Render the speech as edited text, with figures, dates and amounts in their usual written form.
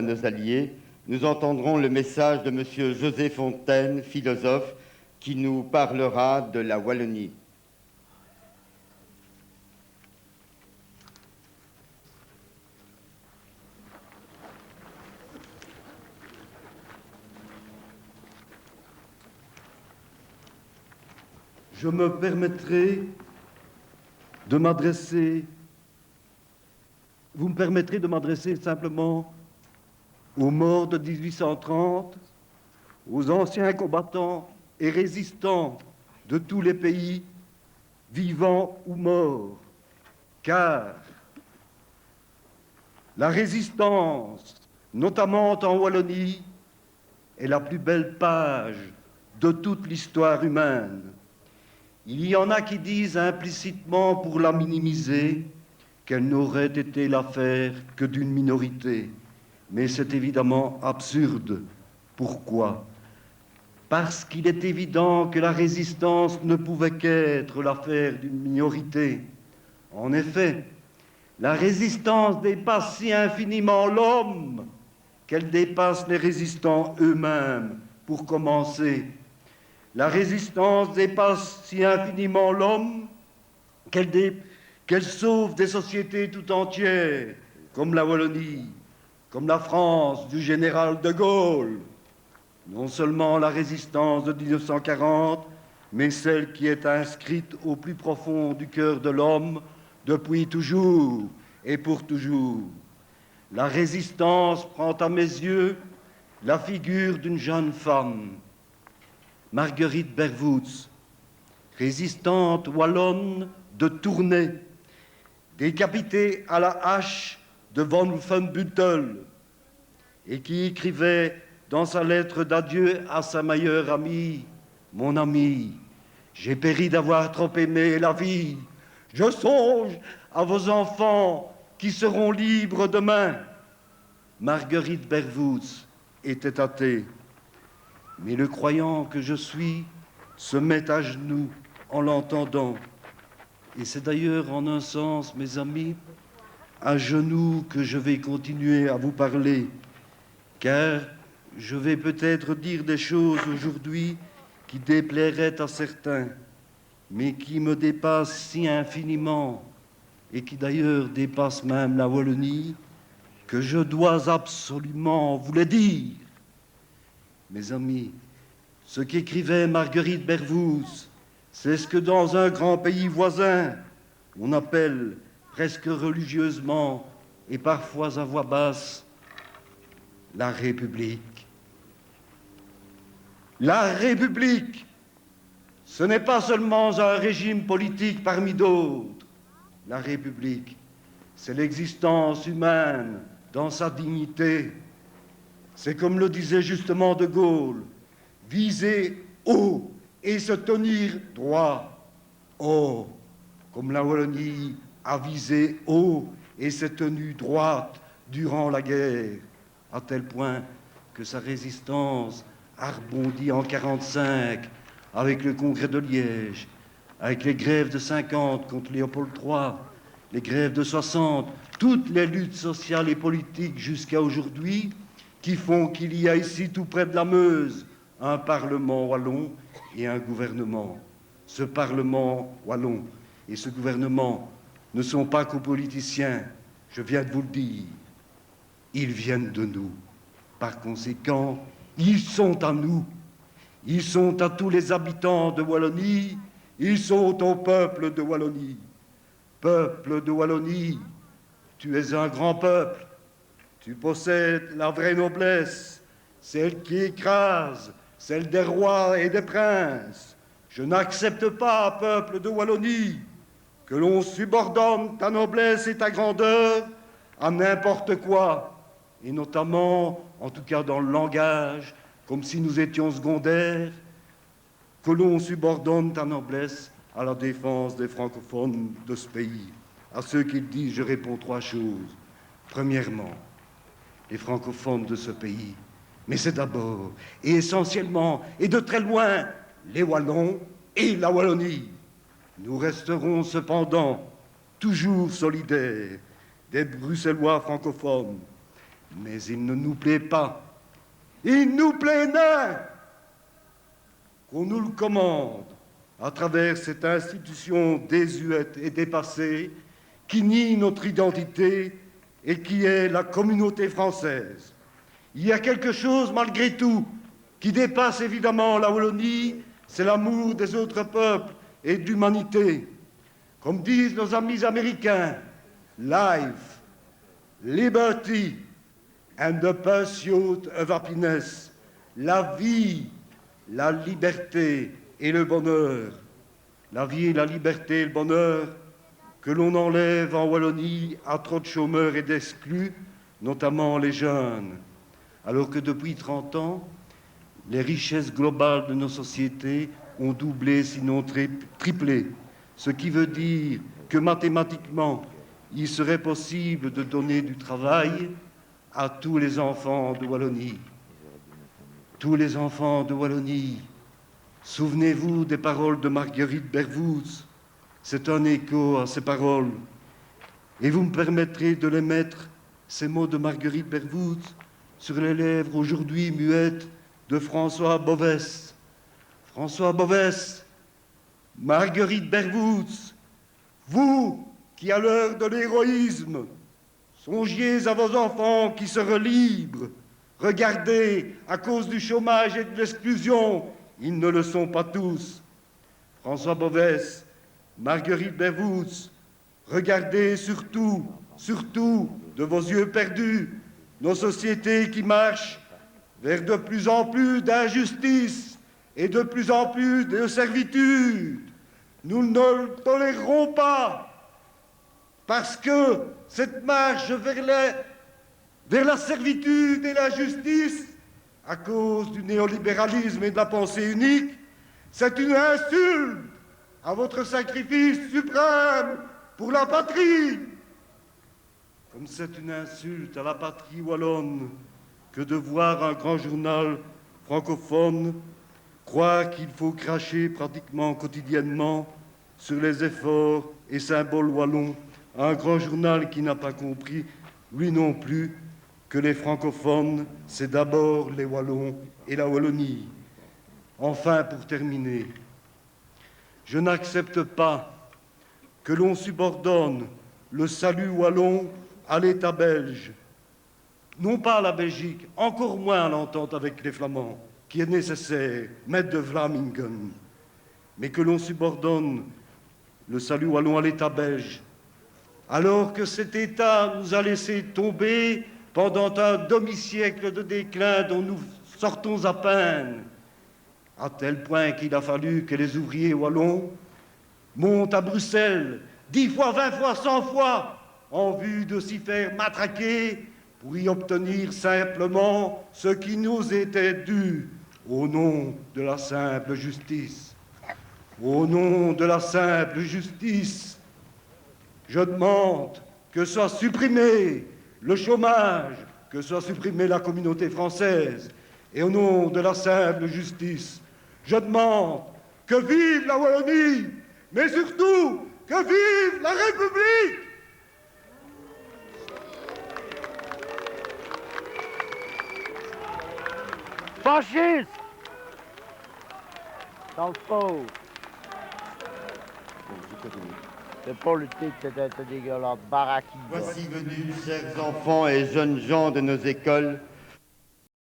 à nos alliés, nous entendrons le message de M. José Fontaine, philosophe, qui nous parlera de la Wallonie. Je me permettrai de m'adresser, vous me permettrez de m'adresser simplement aux morts de 1830, aux anciens combattants et résistants de tous les pays, vivants ou morts, car la résistance, notamment en Wallonie, est la plus belle page de toute l'histoire humaine. Il y en a qui disent implicitement, pour la minimiser, qu'elle n'aurait été l'affaire que d'une minorité. Mais c'est évidemment absurde. Pourquoi? Parce qu'il est évident que la résistance ne pouvait qu'être l'affaire d'une minorité. En effet, la résistance dépasse si infiniment l'homme qu'elle dépasse les résistants eux-mêmes, pour commencer. La résistance dépasse si infiniment l'homme qu'elle sauve des sociétés tout entières, comme la Wallonie, comme la France du général de Gaulle. Non seulement la résistance de 1940, mais celle qui est inscrite au plus profond du cœur de l'homme depuis toujours et pour toujours. La résistance prend à mes yeux la figure d'une jeune femme, Marguerite Bervoets, résistante wallonne de Tournai, décapitée à la hache de von Wolfenbüttel, et qui écrivait dans sa lettre d'adieu à sa meilleure amie: « Mon ami, j'ai péri d'avoir trop aimé la vie. Je songe à vos enfants qui seront libres demain. » Marguerite Bervoets était athée. Mais le croyant que je suis se met à genoux en l'entendant. Et c'est d'ailleurs en un sens, mes amis, à genoux que je vais continuer à vous parler, car je vais peut-être dire des choses aujourd'hui qui déplairaient à certains, mais qui me dépassent si infiniment, et qui d'ailleurs dépassent même la Wallonie, que je dois absolument vous les dire. Mes amis, ce qu'écrivait Marguerite Bervoets, c'est ce que dans un grand pays voisin, on appelle presque religieusement et parfois à voix basse la République. La République, ce n'est pas seulement un régime politique parmi d'autres. La République, c'est l'existence humaine dans sa dignité. C'est comme le disait justement De Gaulle, viser haut et se tenir droit. Oh, comme la Wallonie a visé haut et s'est tenue droite durant la guerre, à tel point que sa résistance a rebondi en 1945 avec le congrès de Liège, avec les grèves de 50 contre Léopold III, les grèves de 60, toutes les luttes sociales et politiques jusqu'à aujourd'hui, qui font qu'il y a ici, tout près de la Meuse, un Parlement wallon et un gouvernement. Ce Parlement wallon et ce gouvernement ne sont pas qu'aux politiciens, je viens de vous le dire. Ils viennent de nous. Par conséquent, ils sont à nous. Ils sont à tous les habitants de Wallonie. Ils sont au peuple de Wallonie. Peuple de Wallonie, tu es un grand peuple. Tu possèdes la vraie noblesse, celle qui écrase, celle des rois et des princes. Je n'accepte pas, peuple de Wallonie, que l'on subordonne ta noblesse et ta grandeur à n'importe quoi, et notamment, en tout cas dans le langage, comme si nous étions secondaires, que l'on subordonne ta noblesse à la défense des francophones de ce pays. À ceux qui le disent, je réponds trois choses. Premièrement, les francophones de ce pays, mais c'est d'abord et essentiellement et de très loin les Wallons et la Wallonie. Nous resterons cependant toujours solidaires des Bruxellois francophones, Mais il ne nous plaît pas. Il nous plaît nain qu'on nous le commande à travers cette institution désuète et dépassée qui nie notre identité et qui est la communauté française. Il y a quelque chose, malgré tout, qui dépasse évidemment la Wallonie, c'est l'amour des autres peuples et d'humanité. Comme disent nos amis américains, life, liberty and the pursuit of happiness, la vie, la liberté et le bonheur. La vie et la liberté et le bonheur que l'on enlève en Wallonie à trop de chômeurs et d'exclus, notamment les jeunes. Alors que depuis 30 ans, les richesses globales de nos sociétés ont doublé, sinon triplé. Ce qui veut dire que mathématiquement, il serait possible de donner du travail à tous les enfants de Wallonie. Tous les enfants de Wallonie. Souvenez-vous des paroles de Marguerite Bervoets. C'est un écho à ces paroles. Et vous me permettrez de les mettre, ces mots de Marguerite Bervoets, sur les lèvres aujourd'hui muettes de François Bovès. François Bovès, Marguerite Bervoets, vous qui, à l'heure de l'héroïsme, songiez à vos enfants qui seraient libres. Regardez, à cause du chômage et de l'exclusion, ils ne le sont pas tous. François Bovès, Marguerite Bervoets, regardez surtout, de vos yeux perdus, nos sociétés qui marchent vers de plus en plus d'injustice et de plus en plus de servitude. Nous ne le tolérerons pas, parce que cette marche vers la servitude et la justice, à cause du néolibéralisme et de la pensée unique, c'est une insulte à votre sacrifice suprême pour la patrie. Comme c'est une insulte à la patrie wallonne que de voir un grand journal francophone croire qu'il faut cracher pratiquement quotidiennement sur les efforts et symboles wallons, un grand journal qui n'a pas compris, lui non plus, que les francophones, c'est d'abord les Wallons et la Wallonie. Enfin, pour terminer, je n'accepte pas que l'on subordonne le salut wallon à l'État belge, non pas à la Belgique, encore moins à l'entente avec les Flamands, qui est nécessaire, maître de Vlamingen, mais que l'on subordonne le salut wallon à l'État belge, alors que cet État nous a laissé tomber pendant un demi-siècle de déclin dont nous sortons à peine, à tel point qu'il a fallu que les ouvriers wallons montent à Bruxelles 10 fois, 20 fois, 100 fois en vue de s'y faire matraquer pour y obtenir simplement ce qui nous était dû au nom de la simple justice. Au nom de la simple justice, je demande que soit supprimé le chômage, que soit supprimée la communauté française. Et au nom de la simple justice, je demande que vive la Wallonie, mais surtout que vive la République. Fasciste! Dans le faux. C'est politique, c'est dégueulasse, baraki. Voici venus, chers enfants et jeunes gens de nos écoles,